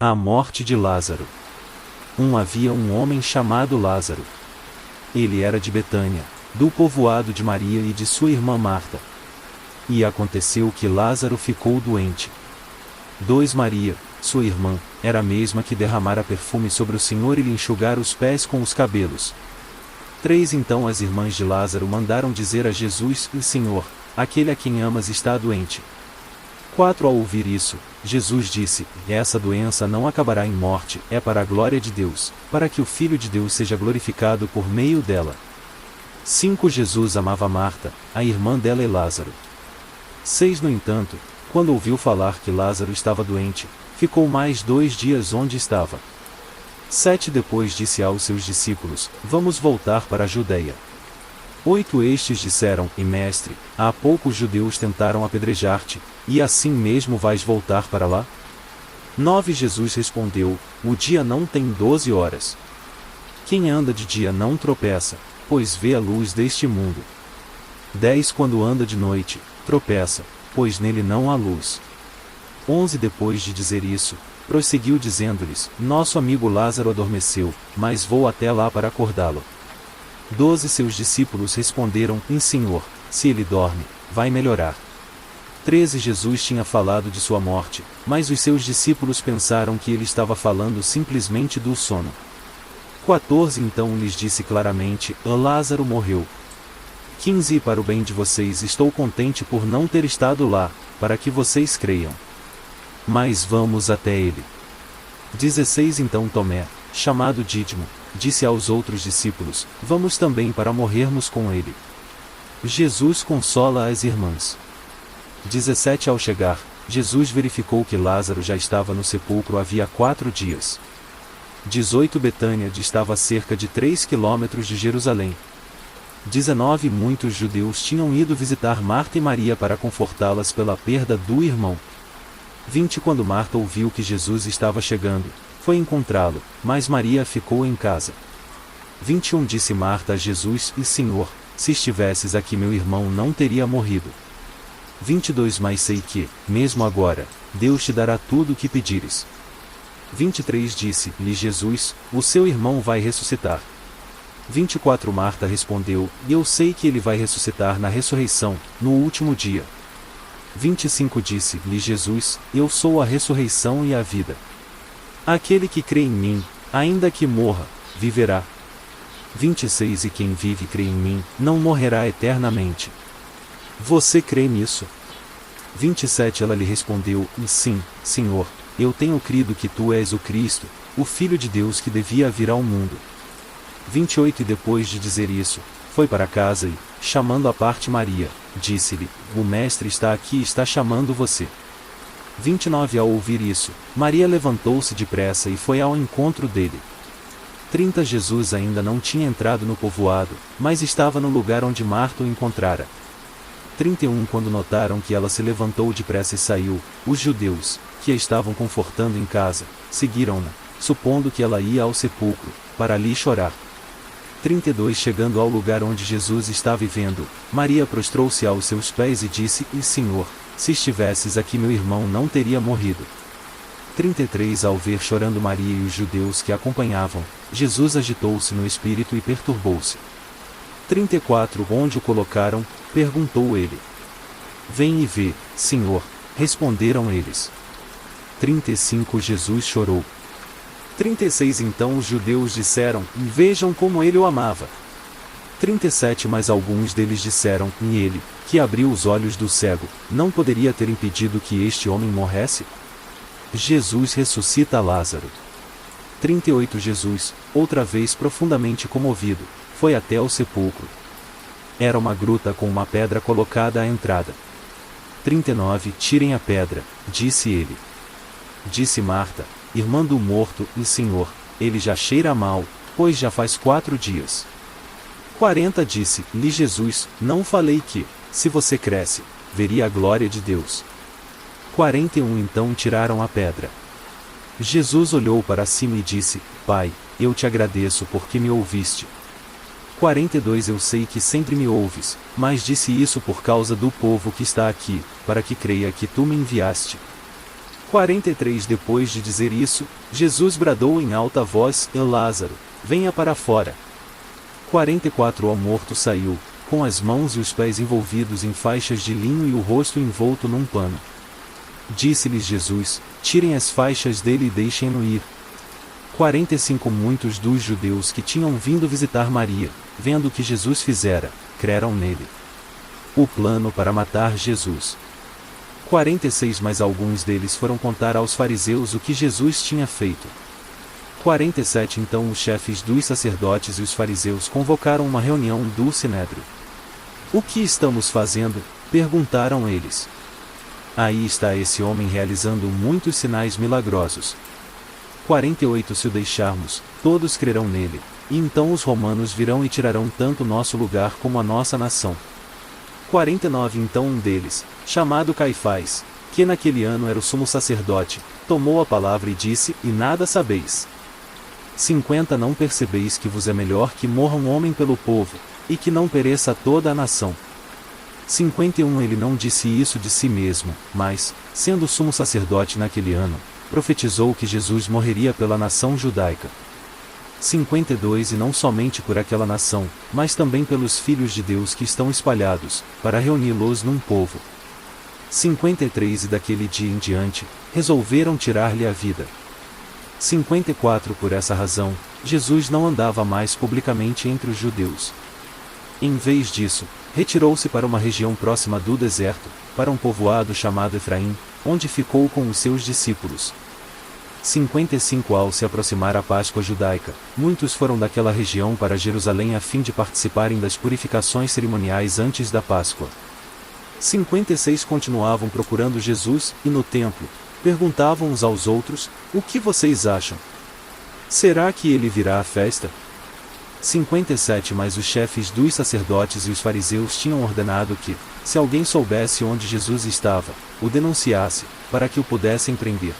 A morte de Lázaro. Havia um homem chamado Lázaro. Ele era de Betânia, do povoado de Maria e de sua irmã Marta. E aconteceu que Lázaro ficou doente. 2 Maria, sua irmã, era a mesma que derramara perfume sobre o Senhor e lhe enxugara os pés com os cabelos. 3 Então as irmãs de Lázaro mandaram dizer a Jesus: Senhor, aquele a quem amas está doente. 4 Ao ouvir isso, Jesus disse: Essa doença não acabará em morte, é para a glória de Deus, para que o Filho de Deus seja glorificado por meio dela. 5 Jesus amava Marta, a irmã dela e Lázaro. 6 No entanto, quando ouviu falar que Lázaro estava doente, ficou mais 2 dias onde estava. 7 Depois disse aos seus discípulos: Vamos voltar para a Judeia. 8 Estes disseram: Mestre, há pouco os judeus tentaram apedrejar-te, e assim mesmo vais voltar para lá? 9 Jesus respondeu: O dia não tem 12 horas. Quem anda de dia não tropeça, pois vê a luz deste mundo. 10 Quando anda de noite, tropeça, pois nele não há luz. 11 Depois de dizer isso, prosseguiu dizendo-lhes: Nosso amigo Lázaro adormeceu, mas vou até lá para acordá-lo. 12 Seus discípulos responderam: Senhor, se ele dorme, vai melhorar. 13 Jesus tinha falado de sua morte, mas os seus discípulos pensaram que ele estava falando simplesmente do sono. 14 Então lhes disse claramente: Lázaro morreu. 15 Para o bem de vocês estou contente por não ter estado lá, para que vocês creiam. Mas vamos até ele. 16 Então Tomé, chamado Dídimo, disse aos outros discípulos: Vamos também para morrermos com ele. Jesus consola as irmãs. 17 Ao chegar, Jesus verificou que Lázaro já estava no sepulcro havia 4 dias. 18 Betânia distava a cerca de 3 quilômetros de Jerusalém. 19 Muitos judeus tinham ido visitar Marta e Maria para confortá-las pela perda do irmão. 20 Quando Marta ouviu que Jesus estava chegando, foi encontrá-lo, mas Maria ficou em casa. 21 Disse Marta a Jesus: Senhor, se estivesses aqui meu irmão não teria morrido. 22 Mas sei que, mesmo agora, Deus te dará tudo o que pedires. 23 Disse-lhe Jesus: O seu irmão vai ressuscitar. 24 Marta respondeu: Eu sei que ele vai ressuscitar na ressurreição, no último dia. 25 Disse-lhe Jesus: Eu sou a ressurreição e a vida. Aquele que crê em mim, ainda que morra, viverá. 26 E quem vive e crê em mim, não morrerá eternamente. Você crê nisso? 27 Ela lhe respondeu: Sim, Senhor, eu tenho crido que tu és o Cristo, o Filho de Deus que devia vir ao mundo. 28 E depois de dizer isso, foi para casa e, chamando à parte Maria, disse-lhe: O Mestre está aqui e está chamando você. 29 Ao ouvir isso, Maria levantou-se depressa e foi ao encontro dele. 30 Jesus ainda não tinha entrado no povoado, mas estava no lugar onde Marta o encontrara. 31 Quando notaram que ela se levantou depressa e saiu, os judeus, que a estavam confortando em casa, seguiram-na, supondo que ela ia ao sepulcro, para ali chorar. 32 Chegando ao lugar onde Jesus estava vivendo, Maria prostrou-se aos seus pés e disse: Senhor, se estivesses aqui meu irmão não teria morrido. 33 Ao ver chorando Maria e os judeus que a acompanhavam, Jesus agitou-se no espírito e perturbou-se. 34 Onde o colocaram? Perguntou ele. Vem e vê, Senhor, responderam eles. 35 Jesus chorou. 36 Então os judeus disseram: Vejam como ele o amava. 37 Mas alguns deles disseram: E ele, que abriu os olhos do cego, não poderia ter impedido que este homem morresse? Jesus ressuscita Lázaro. 38 Jesus, outra vez profundamente comovido, foi até o sepulcro. Era uma gruta com uma pedra colocada à entrada. 39 Tirem a pedra, disse ele. Disse Marta, irmã do morto: Senhor, ele já cheira mal, pois já faz 4 dias. 40 Disse-lhe Jesus: Não falei que, se você cresce, veria a glória de Deus. 41 Então tiraram a pedra. Jesus olhou para cima e disse: Pai, eu te agradeço porque me ouviste. 42 Eu sei que sempre me ouves, mas disse isso por causa do povo que está aqui, para que creia que tu me enviaste. 43 Depois de dizer isso, Jesus bradou em alta voz: Lázaro, venha para fora. 44 O morto saiu, com as mãos e os pés envolvidos em faixas de linho e o rosto envolto num pano. Disse-lhes Jesus: tirem as faixas dele e deixem-no ir. 45 Muitos dos judeus que tinham vindo visitar Maria, vendo o que Jesus fizera, creram nele. O plano para matar Jesus. 46 Mas alguns deles foram contar aos fariseus o que Jesus tinha feito. 47 Então os chefes dos sacerdotes e os fariseus convocaram uma reunião do Sinédrio. O que estamos fazendo? Perguntaram eles. Aí está esse homem realizando muitos sinais milagrosos. 48 Se o deixarmos, todos crerão nele, e então os romanos virão e tirarão tanto nosso lugar como a nossa nação. 49 Então um deles, chamado Caifás, que naquele ano era o sumo sacerdote, tomou a palavra e disse: E nada sabeis. 50 Não percebeis que vos é melhor que morra um homem pelo povo, e que não pereça toda a nação. 51 Ele não disse isso de si mesmo, mas, sendo sumo sacerdote naquele ano, profetizou que Jesus morreria pela nação judaica. 52 E não somente por aquela nação, mas também pelos filhos de Deus que estão espalhados, para reuni-los num povo. 53 E daquele dia em diante, resolveram tirar-lhe a vida. 54 Por essa razão, Jesus não andava mais publicamente entre os judeus. Em vez disso, retirou-se para uma região próxima do deserto, para um povoado chamado Efraim, onde ficou com os seus discípulos. 55 Ao se aproximar a Páscoa judaica, muitos foram daquela região para Jerusalém a fim de participarem das purificações cerimoniais antes da Páscoa. 56 Continuavam procurando Jesus, e no templo, perguntavam uns aos outros: O que vocês acham? Será que ele virá à festa? 57 Mas os chefes dos sacerdotes e os fariseus tinham ordenado que, se alguém soubesse onde Jesus estava, o denunciasse, para que o pudessem prender.